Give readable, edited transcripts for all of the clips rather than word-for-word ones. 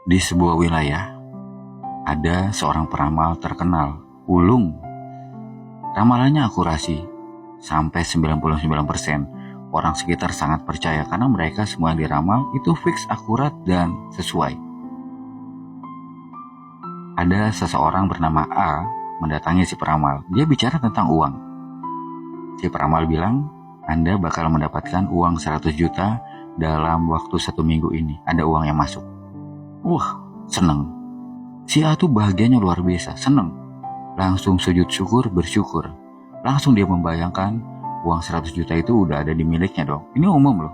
Di sebuah wilayah, ada seorang peramal terkenal, Ulung. Ramalannya akurasi, sampai 99%. Orang sekitar sangat percaya karena mereka semua yang diramal itu fix, akurat, dan sesuai. Ada seseorang bernama A mendatangi si peramal. Dia bicara tentang uang. Si peramal bilang, Anda bakal mendapatkan uang 100 juta dalam waktu 1 minggu ini. Ada uang yang masuk. Wah, seneng. Si A tuh bahagianya luar biasa, seneng. Langsung sujud syukur, bersyukur. Langsung dia membayangkan uang 100 juta itu udah ada di miliknya dong. Ini umum loh,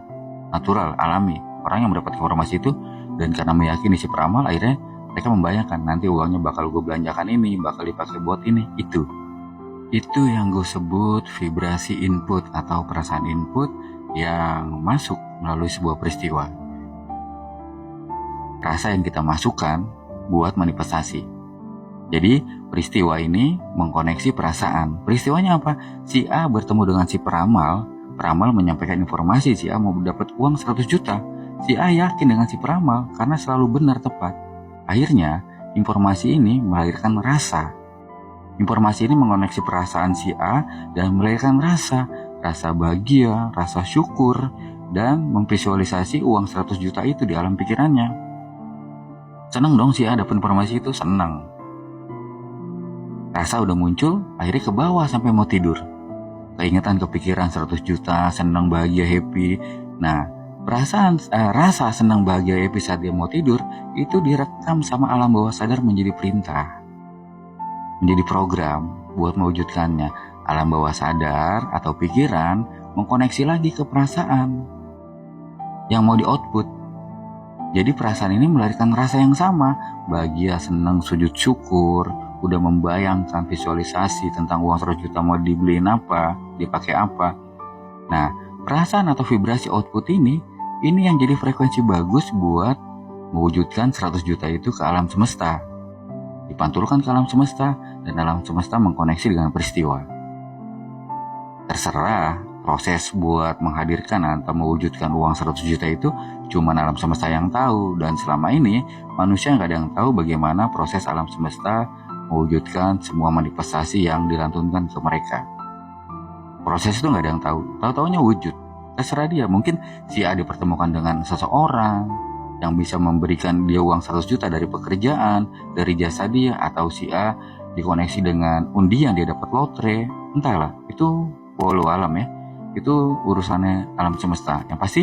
natural, alami. Orang yang mendapat informasi itu, dan karena meyakini si peramal, akhirnya mereka membayangkan nanti uangnya bakal gue belanjakan ini, bakal dipakai buat ini, itu. Itu yang gue sebut vibrasi input atau perasaan input yang masuk melalui sebuah peristiwa. Rasa yang kita masukkan buat manifestasi. Jadi peristiwa ini mengkoneksi perasaan. Peristiwanya apa? Si A bertemu dengan si peramal. Peramal menyampaikan informasi si A mau dapat uang 100 juta. Si A yakin dengan si peramal karena selalu benar, tepat. Akhirnya informasi ini melahirkan rasa. Informasi ini mengoneksi perasaan si A dan melahirkan rasa bahagia, rasa syukur, dan memvisualisasi uang 100 juta itu di alam pikirannya. Seneng dong si A dapat informasi itu, seneng. Rasa udah muncul, akhirnya ke bawah sampai mau tidur. Keingetan, kepikiran 100 juta, seneng, bahagia, happy. Nah, rasa senang, bahagia, happy saat dia mau tidur itu direkam sama alam bawah sadar menjadi perintah, menjadi program buat mewujudkannya. Alam bawah sadar atau pikiran mengkoneksi lagi ke perasaan yang mau di output. Jadi perasaan ini melahirkan rasa yang sama, bahagia, senang, sujud syukur, udah membayangkan visualisasi tentang uang 100 juta mau dibeliin apa, dipakai apa. Nah, perasaan atau vibrasi output ini yang jadi frekuensi bagus buat mewujudkan 100 juta itu ke alam semesta. Dipantulkan ke alam semesta, dan alam semesta mengkoneksi dengan peristiwa. Terserah proses buat menghadirkan atau mewujudkan uang 100 juta itu cuma alam semesta yang tahu. Dan selama ini manusia nggak ada yang tahu bagaimana proses alam semesta mewujudkan semua manifestasi yang dilantunkan ke mereka. Proses itu nggak ada yang tahu, tahu-taunya wujud. Terserah dia, mungkin si A dipertemukan dengan seseorang yang bisa memberikan dia uang 100 juta dari pekerjaan, dari jasa dia, atau si A dikoneksi dengan undian dia dapat lotre, entahlah, itu walau alam ya, itu urusannya alam semesta. Yang pasti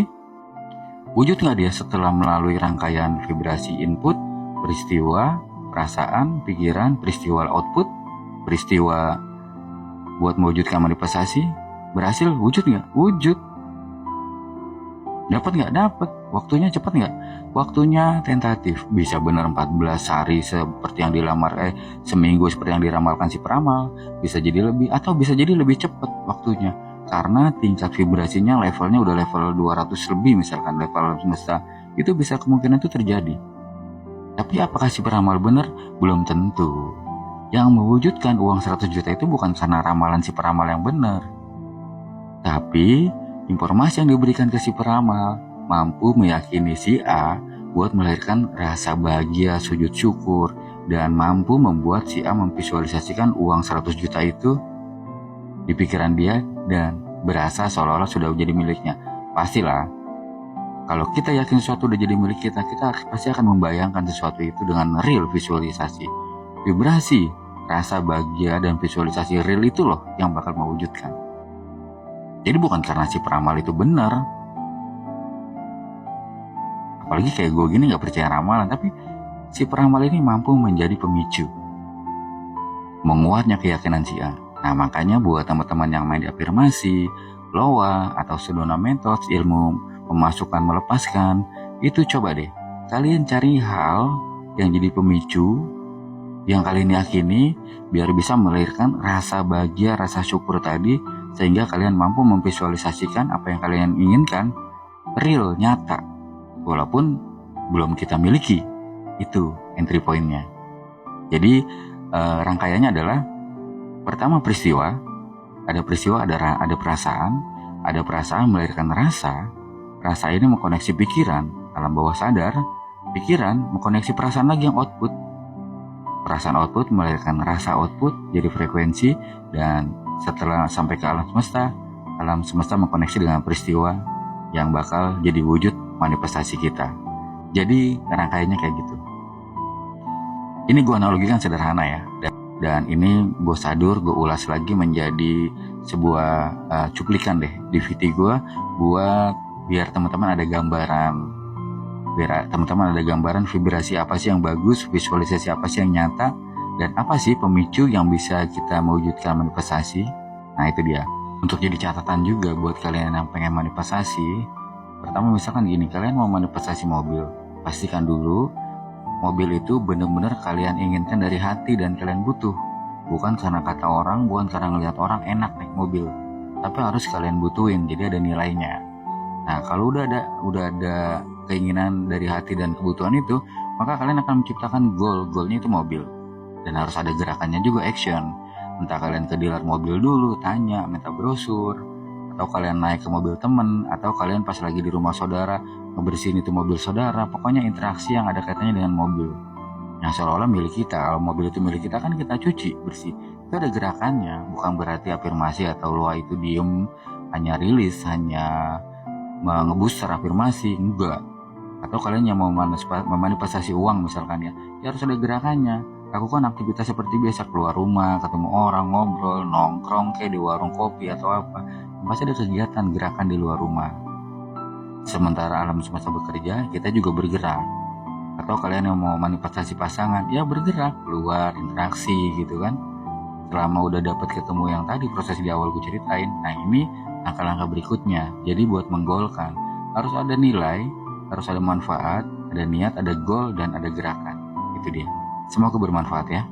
wujud nggak dia setelah melalui rangkaian vibrasi input, peristiwa, perasaan, pikiran, peristiwa output, peristiwa buat mewujudkan manifestasi, berhasil wujud nggak? Wujud. Dapat nggak? Dapat. Waktunya cepat nggak? Waktunya tentatif. Bisa benar 14 hari seperti yang dilamar, seminggu seperti yang diramalkan si peramal. Bisa jadi lebih, atau bisa jadi lebih cepat waktunya. Karena tingkat vibrasinya levelnya udah level 200 lebih, misalkan level semesta. Itu bisa kemungkinan itu terjadi. Tapi apakah si peramal benar? Belum tentu. Yang mewujudkan uang 100 juta itu bukan karena ramalan si peramal yang benar. Tapi informasi yang diberikan ke si peramal mampu meyakini si A buat melahirkan rasa bahagia, sujud syukur, dan mampu membuat si A memvisualisasikan uang 100 juta itu di pikiran dia dan berasa seolah-olah sudah jadi miliknya. Pastilah, kalau kita yakin sesuatu udah jadi milik kita, kita pasti akan membayangkan sesuatu itu dengan real visualisasi. Vibrasi, rasa bahagia, dan visualisasi real itu loh yang bakal mewujudkan. Jadi bukan karena si peramal itu benar. Apalagi kayak gue gini gak percaya ramalan, tapi si peramal ini mampu menjadi pemicu menguatnya keyakinan si A. Nah, makanya buat teman-teman yang main di afirmasi, loa, atau sedona metode, ilmu pemasukan melepaskan, itu coba deh kalian cari hal yang jadi pemicu yang kalian yakini biar bisa melahirkan rasa bahagia, rasa syukur tadi, sehingga kalian mampu memvisualisasikan apa yang kalian inginkan real, nyata, walaupun belum kita miliki. Itu entry pointnya. Jadi rangkaiannya adalah pertama peristiwa, ada perasaan melahirkan rasa ini mengkoneksi pikiran, alam bawah sadar, pikiran mengkoneksi perasaan lagi yang output. Perasaan output melahirkan rasa output jadi frekuensi, dan setelah sampai ke alam semesta mengkoneksi dengan peristiwa yang bakal jadi wujud manifestasi kita. Jadi rangkaiannya kayak gitu. Ini gue analogikan sederhana ya, dan ini gue sadur, gue ulas lagi menjadi sebuah cuplikan deh di VT gue buat biar teman-teman ada gambaran vibrasi apa sih yang bagus, visualisasi apa sih yang nyata, dan apa sih pemicu yang bisa kita mewujudkan manifestasi. Nah itu dia, untuk jadi catatan juga buat kalian yang pengen manifestasi. Pertama misalkan gini, kalian mau manifestasi mobil, pastikan dulu mobil itu benar-benar kalian inginkan dari hati dan kalian butuh, bukan karena kata orang, bukan karena ngelihat orang enak naik mobil, tapi harus kalian butuhin, jadi ada nilainya. Nah kalau udah ada keinginan dari hati dan kebutuhan itu, maka kalian akan menciptakan goalnya itu mobil, dan harus ada gerakannya juga, action. Entah kalian ke dealer mobil dulu, tanya, minta brosur, atau kalian naik ke mobil temen, atau kalian pas lagi di rumah saudara ngebersihin itu mobil saudara. Pokoknya interaksi yang ada kaitannya dengan mobil yang seolah-olah milik kita. Kalau mobil itu milik kita kan kita cuci bersih, itu ada gerakannya. Bukan berarti afirmasi atau loa itu diem hanya rilis, hanya ngebooster afirmasi, enggak. Atau kalian yang mau memanifestasi uang misalkan ya harus ada gerakannya. Lakukan aktivitas seperti biasa, keluar rumah, ketemu orang, ngobrol, nongkrong kayak di warung kopi atau apa, pasti ada kegiatan gerakan di luar rumah. Sementara alam semesta bekerja, kita juga bergerak. Atau kalian yang mau manifestasi pasangan, ya bergerak, keluar, interaksi gitu kan. Selama udah dapat ketemu yang tadi proses di awal gue ceritain, nah ini langkah-langkah berikutnya. Jadi buat menggolkan harus ada nilai, harus ada manfaat, ada niat, ada goal, dan ada gerakan. Itu dia. Semoga bermanfaat ya.